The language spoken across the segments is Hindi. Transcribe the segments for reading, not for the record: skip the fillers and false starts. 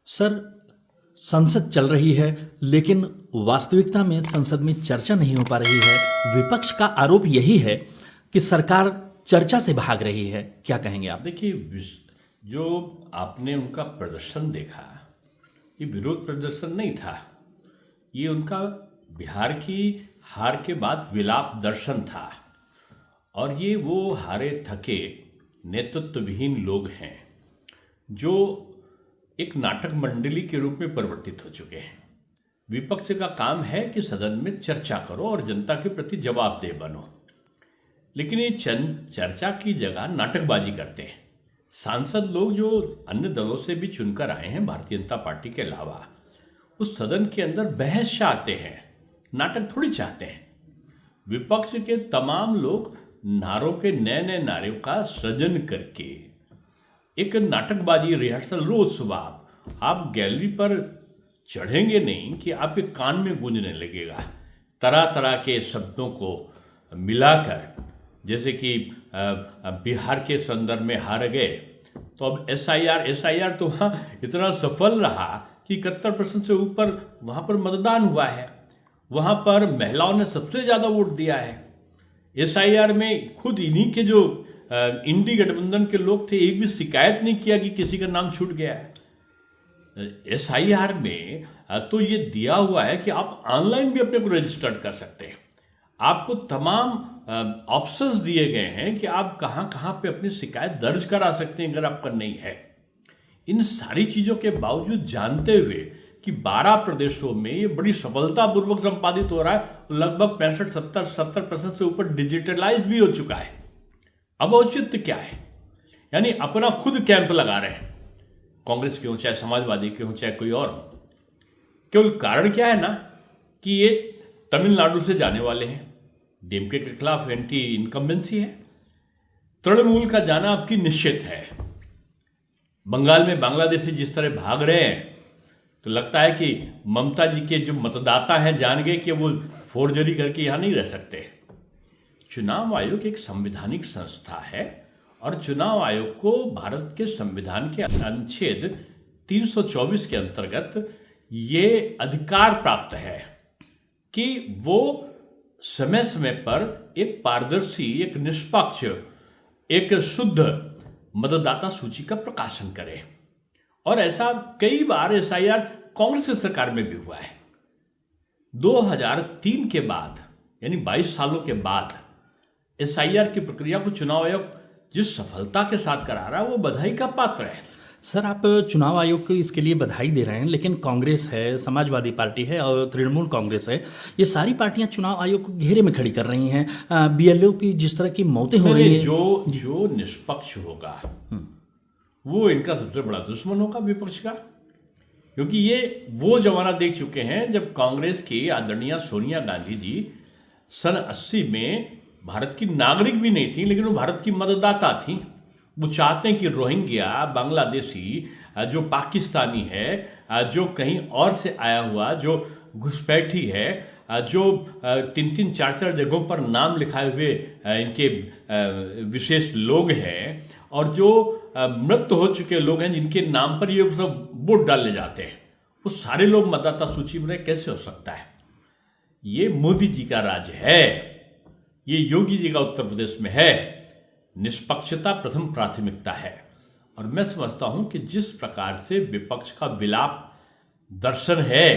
सर, संसद चल रही है लेकिन वास्तविकता में संसद में चर्चा नहीं हो पा रही है। विपक्ष का आरोप यही है कि सरकार चर्चा से भाग रही है। क्या कहेंगे आप? देखिए, जो आपने उनका प्रदर्शन देखा, ये विरोध प्रदर्शन नहीं था। ये उनका बिहार की हार के बाद विलाप दर्शन था। और ये वो हारे थके नेतृत्वविहीन लोग हैं जो एक नाटक मंडली के रूप में परिवर्तित हो चुके हैं। विपक्ष का काम है कि सदन में चर्चा करो और जनता के प्रति जवाबदेह बनो, लेकिन ये चर्चा की जगह नाटकबाजी करते हैं। सांसद लोग जो अन्य दलों से भी चुनकर आए हैं भारतीय जनता पार्टी के अलावा, उस सदन के अंदर बहस चाहते हैं, नाटक थोड़ी चाहते हैं। विपक्ष के तमाम लोग नारों के नए नए नारों का सृजन करके एक नाटकबाजी रिहर्सल रोज सुबह आप गैलरी पर चढ़ेंगे नहीं कि आपके कान में गूंजने लगेगा तरह तरह के शब्दों को मिलाकर। जैसे कि बिहार के संदर्भ में हार गए तो अब एसआईआर तो वहाँ इतना सफल रहा कि 71% से ऊपर वहाँ पर मतदान हुआ है। वहाँ पर महिलाओं ने सबसे ज़्यादा वोट दिया है। एसआईआर में खुद इन्हीं के जो इंडी गठबंधन के लोग थे, एक भी शिकायत नहीं किया कि किसी का नाम छूट गया है। एसआईआर में तो ये दिया हुआ है कि आप ऑनलाइन भी अपने को रजिस्टर्ड कर सकते हैं। आपको तमाम ऑप्शंस दिए गए हैं कि आप कहाँ कहाँ पे अपनी शिकायत दर्ज करा सकते हैं अगर आपका नहीं है। इन सारी चीज़ों के बावजूद जानते हुए कि 12 प्रदेशों में ये बड़ी सफलतापूर्वक संपादित हो रहा है, लगभग 65-70% से ऊपर डिजिटलाइज भी हो चुका है। अब औचित्य क्या है? यानी अपना खुद कैंप लगा रहे हैं, कांग्रेस के हो चाहे समाजवादी के हो चाहे कोई और हो। केवल कारण क्या है ना कि ये तमिलनाडु से जाने वाले हैं, डीएमके के खिलाफ एंटी इनकम्बेंसी है। तृणमूल का जाना आपकी निश्चित है। बंगाल में बांग्लादेशी जिस तरह भाग रहे हैं तो लगता है कि ममता जी के जो मतदाता हैं जान गए कि वो फोर्जरी करके यहां नहीं रह सकते। चुनाव आयोग एक संवैधानिक संस्था है और चुनाव आयोग को भारत के संविधान के अनुच्छेद 324 के अंतर्गत ये अधिकार प्राप्त है कि वो समय समय पर एक पारदर्शी, एक निष्पक्ष, एक शुद्ध मतदाता सूची का प्रकाशन करे। और ऐसा कई बार एसआईआर कांग्रेस सरकार में भी हुआ है। 2003 के बाद यानी 22 सालों के बाद एसआईआर की प्रक्रिया को चुनाव आयोग जिस सफलता के साथ करा रहा है वो बधाई का पात्र है। सर, आप चुनाव आयोग को इसके लिए बधाई दे रहे हैं, लेकिन कांग्रेस है, समाजवादी पार्टी है और तृणमूल कांग्रेस है, ये सारी पार्टियां चुनाव आयोग को घेरे में खड़ी कर रही हैं। बीएलओ की जिस तरह की मौतें हो रही हैं, जो निष्पक्ष होगा वो इनका सबसे बड़ा दुश्मन होगा विपक्ष का। क्योंकि ये वो जमाना देख चुके हैं जब कांग्रेस की आदरणीय सोनिया गांधी जी सन 80 में भारत की नागरिक भी नहीं थी, लेकिन वो भारत की मतदाता थी। वो चाहते हैं कि रोहिंग्या, बांग्लादेशी, जो पाकिस्तानी है, जो कहीं और से आया हुआ, जो घुसपैठी है, जो 3-3, 4-4 जगहों पर नाम लिखाए हुए इनके विशेष लोग हैं और जो मृत हो चुके लोग हैं जिनके नाम पर ये सब वोट डालने जाते हैं, वो सारे लोग मतदाता सूची में कैसे हो सकता है? ये मोदी जी का राज है, ये योगी जी का उत्तर प्रदेश में है। निष्पक्षता प्रथम प्राथमिकता है। और मैं समझता हूं कि जिस प्रकार से विपक्ष का विलाप दर्शन है,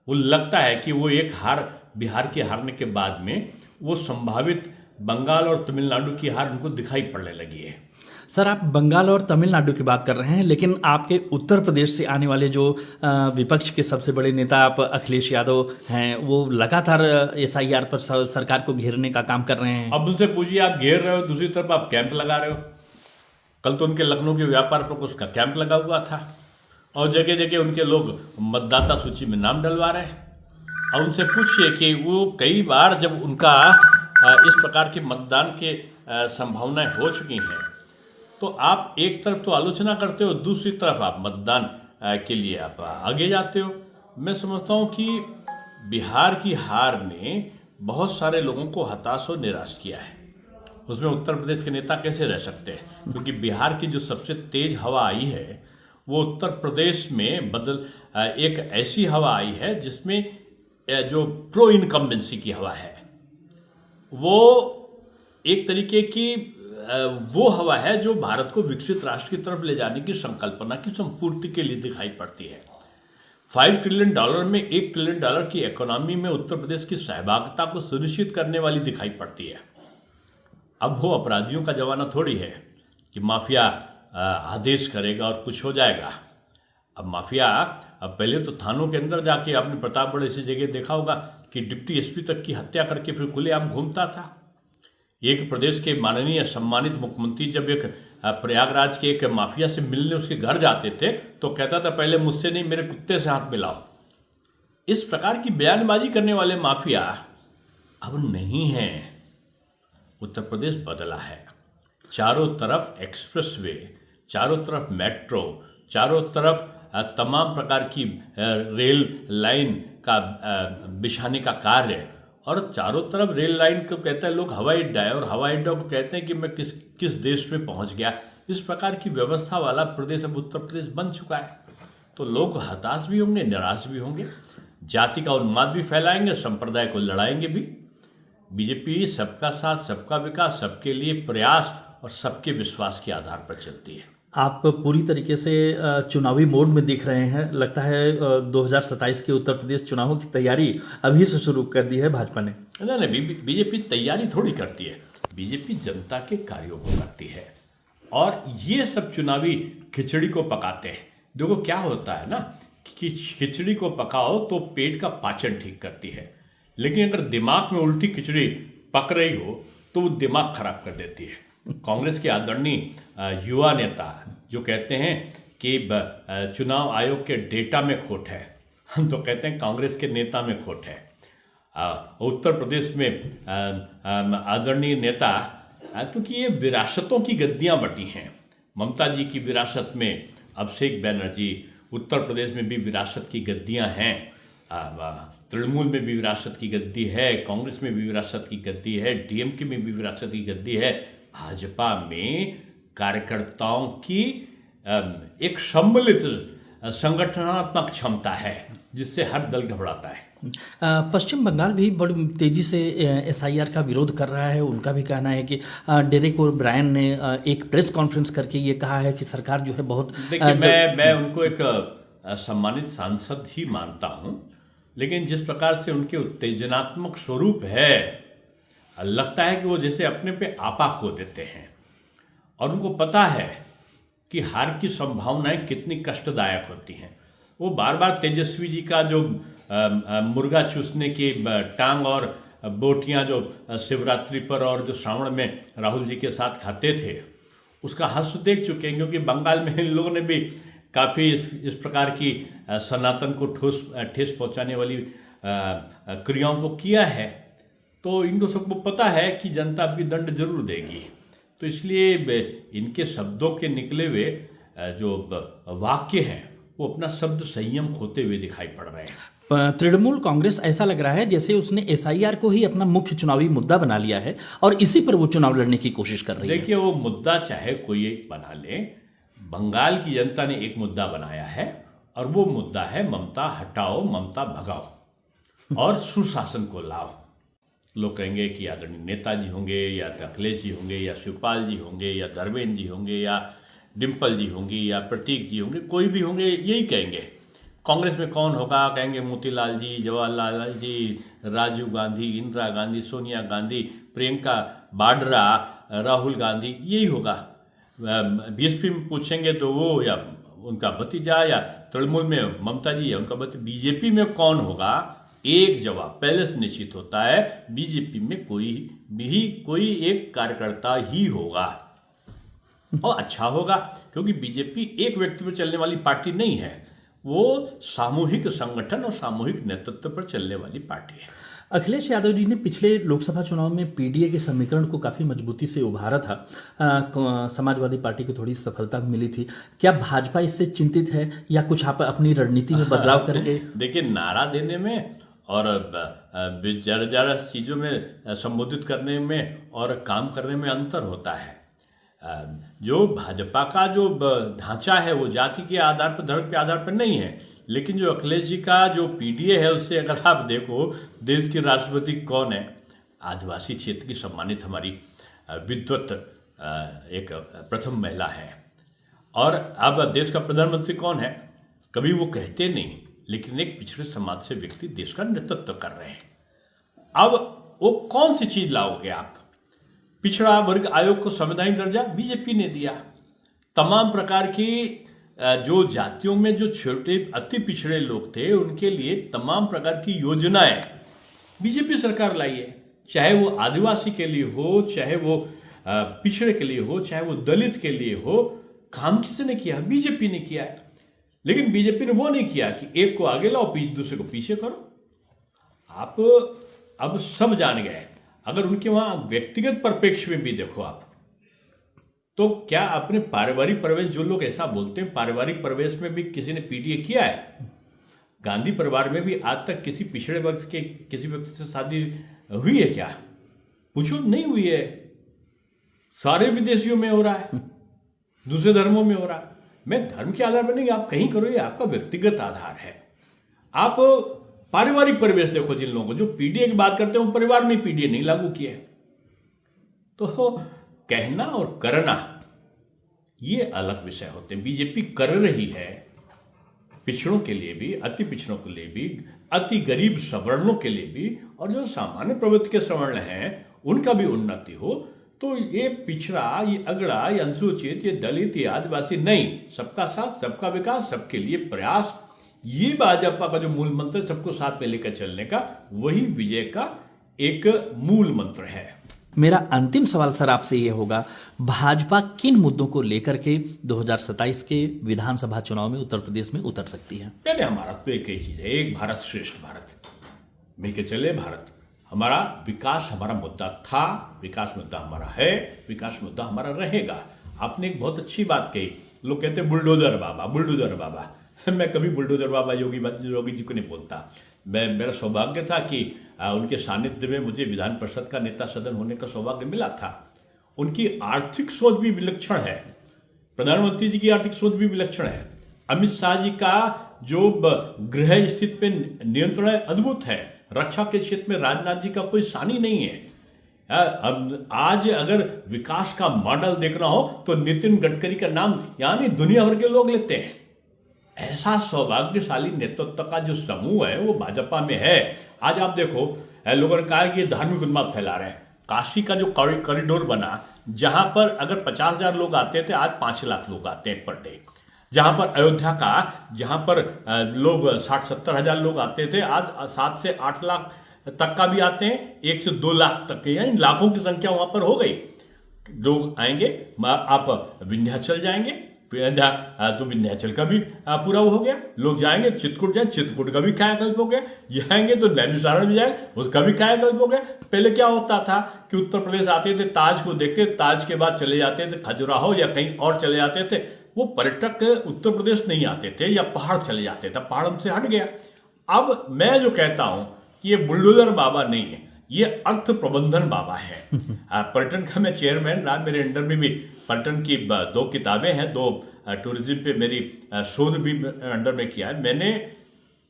वो लगता है कि वो एक हार, बिहार के हारने के बाद में वो संभावित बंगाल और तमिलनाडु की हार उनको दिखाई पड़ने लगी है। सर, आप बंगाल और तमिलनाडु की बात कर रहे हैं, लेकिन आपके उत्तर प्रदेश से आने वाले जो विपक्ष के सबसे बड़े नेता आप अखिलेश यादव हैं, वो लगातार एसआईआर पर सरकार को घेरने का काम कर रहे हैं। अब उनसे पूछिए, आप घेर रहे हो, दूसरी तरफ आप कैंप लगा रहे हो। कल तो उनके लखनऊ के व्यापार पर उसका कैंप लगा हुआ था और जगह जगह उनके लोग मतदाता सूची में नाम डलवा रहे हैं। और उनसे पूछिए कि वो कई बार जब उनका इस प्रकार के मतदान के संभावनाएं हो चुकी हैं तो आप एक तरफ तो आलोचना करते हो, दूसरी तरफ आप मतदान के लिए आप आगे जाते हो। मैं समझता हूँ कि बिहार की हार ने बहुत सारे लोगों को हताश और निराश किया है। उसमें उत्तर प्रदेश के नेता कैसे रह सकते हैं? क्योंकि बिहार की जो सबसे तेज हवा आई है वो उत्तर प्रदेश में एक ऐसी हवा आई है जिसमें जो प्रो इनकम्बेंसी की हवा है, वो एक तरीके की वो हवा है जो भारत को विकसित राष्ट्र की तरफ ले जाने की संकल्पना की संपूर्ति के लिए दिखाई पड़ती है। $5 ट्रिलियन में $1 ट्रिलियन की इकोनॉमी में उत्तर प्रदेश की सहभागिता को सुनिश्चित करने वाली दिखाई पड़ती है। अब वो अपराधियों का जमाना थोड़ी है कि माफिया आदेश करेगा और कुछ हो जाएगा। अब माफिया, अब पहले तो थानों के अंदर जाके आपने प्रतापगढ़ ऐसी जगह देखा होगा कि डिप्टी एसपी तक की हत्या करके फिर खुलेआम घूमता था। एक प्रदेश के माननीय सम्मानित मुख्यमंत्री जब एक प्रयागराज के एक माफिया से मिलने उसके घर जाते थे तो कहता था पहले मुझसे नहीं मेरे कुत्ते से हाथ मिलाओ। इस प्रकार की बयानबाजी करने वाले माफिया अब नहीं हैं। उत्तर प्रदेश बदला है। चारों तरफ एक्सप्रेसवे, चारों तरफ मेट्रो, चारों तरफ तमाम प्रकार की रेल लाइन का बिछाने का कार्य, और चारों तरफ रेल लाइन को कहते हैं लोग हवाई अड्डा है, और हवाई अड्डा को कहते हैं कि मैं किस देश में पहुंच गया। इस प्रकार की व्यवस्था वाला प्रदेश अब उत्तर प्रदेश बन चुका है। तो लोग हताश भी होंगे, निराश भी होंगे, जाति का उन्माद भी फैलाएंगे, संप्रदाय को लड़ाएंगे भी। बीजेपी सबका साथ, सबका विकास, सबके लिए प्रयास और सबके विश्वास के आधार पर चलती है। आप पूरी तरीके से चुनावी मोड में दिख रहे हैं। लगता है 2027 के उत्तर प्रदेश चुनावों की तैयारी अभी से शुरू कर दी है भाजपा ने। नहीं, बीजेपी तैयारी थोड़ी करती है, बीजेपी जनता के कार्यों को करती है, और ये सब चुनावी खिचड़ी को पकाते हैं। देखो क्या होता है ना कि खिचड़ी को पकाओ तो पेट का पाचन ठीक करती है, लेकिन अगर दिमाग में उल्टी खिचड़ी पक रही हो तो वो दिमाग खराब कर देती है। कांग्रेस के आदरणीय युवा नेता जो कहते हैं कि चुनाव आयोग के डेटा में खोट है, हम तो कहते हैं कांग्रेस के नेता में खोट है। उत्तर प्रदेश में आदरणीय नेता, क्योंकि ये विरासतों की गद्दियां बटी हैं। ममता जी की विरासत में अभिषेक बनर्जी, उत्तर प्रदेश में भी विरासत की गद्दियां हैं, तृणमूल में भी विरासत की गद्दी है, कांग्रेस में भी विरासत की गद्दी है, डीएमके में भी विरासत की गद्दी है। भाजपा में कार्यकर्ताओं की एक सम्मिलित संगठनात्मक क्षमता है जिससे हर दल घबराता है। पश्चिम बंगाल भी बड़ी तेजी से एसआईआर का विरोध कर रहा है। उनका भी कहना है कि डेरेक ओब्रायन ने एक प्रेस कॉन्फ्रेंस करके ये कहा है कि सरकार जो है बहुत, देखिए मैं उनको एक सम्मानित सांसद ही मानता हूं, लेकिन जिस प्रकार से उनके उत्तेजनात्मक स्वरूप है, लगता है कि वो जैसे अपने पे आपा खो देते हैं, और उनको पता है कि हार की संभावनाएं कितनी कष्टदायक होती हैं। वो बार बार तेजस्वी जी का जो मुर्गा चूसने की टांग और बोटियां जो शिवरात्रि पर और जो श्रावण में राहुल जी के साथ खाते थे, उसका हास्य देख चुके हैं, क्योंकि बंगाल में इन लोगों ने भी काफ़ी इस प्रकार की सनातन को ठेस पहुंचाने वाली क्रियाओं को किया है। तो इनको सबको पता है कि जनता आपकी दंड जरूर देगी। तो इसलिए इनके शब्दों के निकले हुए जो वाक्य हैं वो अपना शब्द संयम खोते हुए दिखाई पड़ रहे हैं। तृणमूल कांग्रेस ऐसा लग रहा है जैसे उसने एसआईआर को ही अपना मुख्य चुनावी मुद्दा बना लिया है और इसी पर वो चुनाव लड़ने की कोशिश कर रही है। देखिए, वो मुद्दा चाहे कोई एक बना ले, बंगाल की जनता ने एक मुद्दा बनाया है, और वो मुद्दा है ममता हटाओ, ममता भगाओ और सुशासन को लाओ। लोग कहेंगे कि आदरणीय नेताजी होंगे, या अखिलेश जी होंगे, या शिवपाल जी होंगे, या धर्मेंद्र जी होंगे, या डिम्पल जी होंगी, या प्रतीक जी होंगे, कोई भी होंगे, यही कहेंगे। कांग्रेस में कौन होगा? कहेंगे मोतीलाल जी, जवाहरलाल जी, राजीव गांधी, इंदिरा गांधी, सोनिया गांधी, प्रियंका वाड्रा, राहुल गांधी, यही होगा। बीएसपी में पूछेंगे तो वो या उनका भतीजा, या तृणमूल में ममता जी या उनका भतीजा। बीजेपी में कौन होगा? एक जवाब पहले से निश्चित होता है, बीजेपी में कोई एक कार्यकर्ता ही होगा, और अच्छा होगा, क्योंकि बीजेपी एक व्यक्ति पर चलने वाली पार्टी नहीं है, वो सामूहिक संगठन और सामूहिक नेतृत्व पर चलने वाली पार्टी है। अखिलेश यादव जी ने पिछले लोकसभा चुनाव में पीडीए के समीकरण को काफी मजबूती से उभारा था। समाजवादी पार्टी को थोड़ी सफलता मिली थी। क्या भाजपा इससे चिंतित है, या कुछ आप अपनी रणनीति में बदलाव करके? देखिए, नारा देने में और जरा चीज़ों में संबोधित करने में और काम करने में अंतर होता है। जो भाजपा का जो ढांचा है वो जाति के आधार पर, धर्म के आधार पर नहीं है। लेकिन जो अखिलेश जी का जो पीडीए है उससे अगर आप देखो, देश की राष्ट्रपति कौन है? आदिवासी क्षेत्र की सम्मानित हमारी विद्वत एक प्रथम महिला है। और अब देश का प्रधानमंत्री कौन है? कभी वो कहते नहीं, लेकिन एक पिछड़े समाज से व्यक्ति देश का नेतृत्व कर रहे हैं। अब वो कौन सी चीज लाओगे आप? पिछड़ा वर्ग आयोग को संवैधानिक दर्जा बीजेपी ने दिया। तमाम प्रकार की जो जातियों में जो छोटे अति पिछड़े लोग थे उनके लिए तमाम प्रकार की योजनाएं बीजेपी सरकार लाई है। चाहे वो आदिवासी के लिए हो, चाहे वो पिछड़े के लिए हो, चाहे वो दलित के लिए हो, काम किसने किया? बीजेपी ने किया है। लेकिन बीजेपी ने वो नहीं किया कि एक को आगे लाओ, दूसरे को पीछे करो। आप अब सब जान गए। अगर उनके वहां व्यक्तिगत परिप्रेक्ष्य में भी देखो आप, तो क्या अपने पारिवारिक प्रवेश, जो लोग ऐसा बोलते हैं पारिवारिक प्रवेश में भी किसी ने पीटीए किया है? गांधी परिवार में भी आज तक किसी पिछड़े वर्ग के किसी व्यक्ति से शादी हुई है क्या? पूछो, नहीं हुई है। सारे विदेशियों में हो रहा है, दूसरे धर्मों में हो रहा है। मैं धर्म के आधार पर नहीं, आप कहीं करो, ये आपका व्यक्तिगत आधार है। आप पारिवारिक परिवेश देखो, जिन लोगों को जो पीडीए की बात करते हैं वो परिवार में पीडीए नहीं लागू किया है। तो कहना और करना ये अलग विषय होते हैं। बीजेपी कर रही है पिछड़ों के लिए भी, अति पिछड़ों के लिए भी, अति गरीब सवर्णों के लिए भी, और जो सामान्य प्रवृत्ति के सवर्ण हैं उनका भी उन्नति हो। तो ये पिछड़ा, ये अगड़ा, ये अनुसूचित, ये दलित, ये आदिवासी नहीं, सबका साथ, सबका विकास, सबके लिए प्रयास, ये भाजपा का जो मूल मंत्र, सबको साथ में लेकर चलने का, वही विजय का एक मूल मंत्र है। मेरा अंतिम सवाल सर आपसे ये होगा, भाजपा किन मुद्दों को लेकर के 2027 के विधानसभा चुनाव में उत्तर प्रदेश में उतर सकती है? पहले हमारा तो एक ही चीज है, एक भारत श्रेष्ठ भारत, मिलके चले भारत। हमारा विकास हमारा मुद्दा था, विकास मुद्दा हमारा है, विकास मुद्दा हमारा रहेगा। आपने एक बहुत अच्छी बात कही, लोग कहते हैं बुलडोजर बाबा, बुलडोजर बाबा। मैं कभी बुलडोजर बाबा योगी जी को नहीं बोलता। मेरा सौभाग्य था कि उनके सानिध्य में मुझे विधान परिषद का नेता सदन होने का सौभाग्य मिला था। उनकी आर्थिक सोच भी विलक्षण है, प्रधानमंत्री जी की आर्थिक सोच भी विलक्षण है, अमित शाह जी का जो गृह स्थिति पे नियंत्रण है अद्भुत है, रक्षा के क्षेत्र में राजनाथ जी का कोई सानी नहीं है। अब आज अगर विकास का मॉडल देखना हो तो नितिन गडकरी का नाम यानी दुनिया भर के लोग लेते हैं। ऐसा सौभाग्यशाली नेतृत्व का जो समूह है वो भाजपा में है। आज आप देखो, लोगों ने कहा कि ये धार्मिक उन्माद फैला रहे हैं। काशी का जो कॉरिडोर बना, जहां पर अगर 50,000 लोग आते थे, आज 5 लाख लोग आते हैं पर डे। जहां पर अयोध्या का, जहां पर लोग 60-70 हजार लोग आते थे, आज 7 से 8 लाख तक का भी आते हैं, 1 से 2 लाख तक के, यानी लाखों की संख्या वहां पर हो गई। लोग आएंगे, आप विंध्याचल जाएंगे, तो विंध्याचल का भी पूरा हो गया। लोग जाएंगे चित्रकूट, जाए चित्रकूट का भी कायाकल्प हो गया। जाएंगे तो नैमिषारण्य भी जाए, उसका भी कायाकल्प हो गया। पहले क्या होता था कि उत्तर प्रदेश आते थे, ताज को देखते, ताज के बाद चले जाते थे खजुराहो या कहीं और चले जाते थे। वो पर्यटक उत्तर प्रदेश नहीं आते थे या पहाड़ चले जाते थे, पहाड़ हमसे हट गया। अब मैं जो कहता हूं कि ये बुलडोजर बाबा नहीं है, ये अर्थ प्रबंधन बाबा है। पर्यटन का मैं चेयरमैन रहा, मेरे अंडर में भी पर्यटन की 2 किताबें हैं, 2 टूरिज्म पे मेरी शोध भी अंडर में किया है। मैंने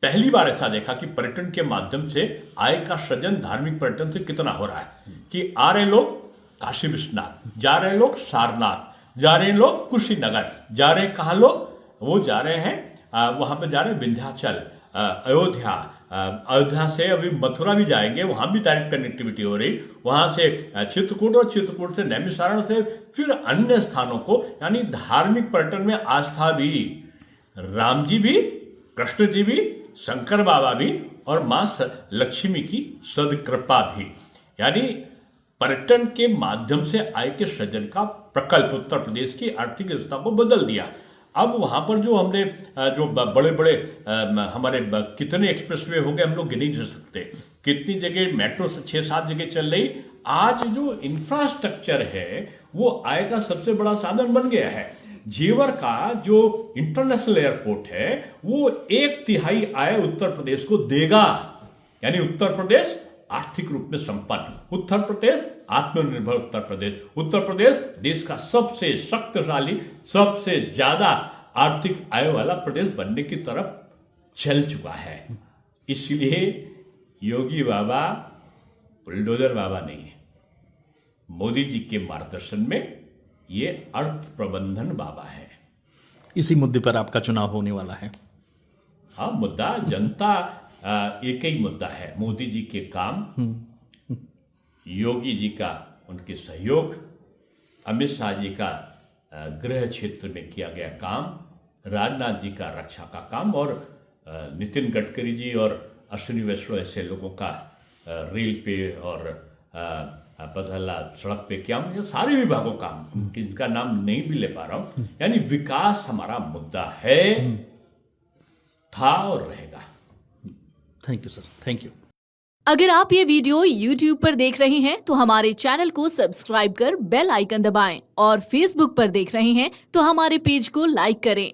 पहली बार ऐसा देखा कि पर्यटन के माध्यम से आय का सृजन धार्मिक पर्यटन से कितना हो रहा है। कि आ रहे लोग काशी विश्वनाथ, जा रहे लोग सारनाथ, जा रहे लोग कुशीनगर, जा रहे कहाँ लोग, वो जा रहे हैं वहां पे जा रहे हैं विंध्याचल, अयोध्या, अयोध्या से अभी मथुरा भी जाएंगे, वहां भी डायरेक्ट कनेक्टिविटी हो रही, वहां से चित्रकूट और चित्रकूट से नैमिषारण्य से फिर अन्य स्थानों को, यानी धार्मिक पर्यटन में आस्था भी, राम जी भी, कृष्ण जी भी, शंकर बाबा भी और मां लक्ष्मी की सदकृपा भी, यानी पर्यटन के माध्यम से आय के सृजन का प्रकल्प उत्तर प्रदेश की आर्थिक व्यवस्था को बदल दिया। अब वहां पर जो हमने जो बड़े बड़े हमारे कितने एक्सप्रेसवे हो गए हम लोग गिन नहीं सकते, कितनी जगह मेट्रो से 6-7 जगह चल रही। आज जो इंफ्रास्ट्रक्चर है वो आय का सबसे बड़ा साधन बन गया है। जेवर का जो इंटरनेशनल एयरपोर्ट है वो 1/3 आय उत्तर प्रदेश को देगा, यानी उत्तर प्रदेश आर्थिक रूप में संपन्न। उत्तर प्रदेश आत्मनिर्भर उत्तर प्रदेश, उत्तर प्रदेश देश का सबसे शक्तिशाली, सबसे ज्यादा आर्थिक आय वाला प्रदेश बनने की तरफ चल चुका है। इसलिए योगी बाबा बुलडोजर बाबा नहीं है, मोदी जी के मार्गदर्शन में ये अर्थ प्रबंधन बाबा है। इसी मुद्दे पर आपका चुनाव होने वाला है। हाँ, मुद्दा जनता एक ही मुद्दा है, मोदी जी के काम, योगी जी का उनके सहयोग, अमित शाह जी का गृह क्षेत्र में किया गया काम, राजनाथ जी का रक्षा का काम और नितिन गडकरी जी और अश्विनी वैष्णव ऐसे लोगों का रेल पे और बदला सड़क पे क्या, ये सारे विभागों का, जिनका नाम नहीं भी ले पा रहा हूं, यानी विकास हमारा मुद्दा है, था और रहेगा। Thank you sir, thank you. अगर आप ये वीडियो YouTube पर देख रहे हैं तो हमारे चैनल को सब्सक्राइब कर बेल आइकन दबाएं और Facebook पर देख रहे हैं तो हमारे पेज को लाइक करें।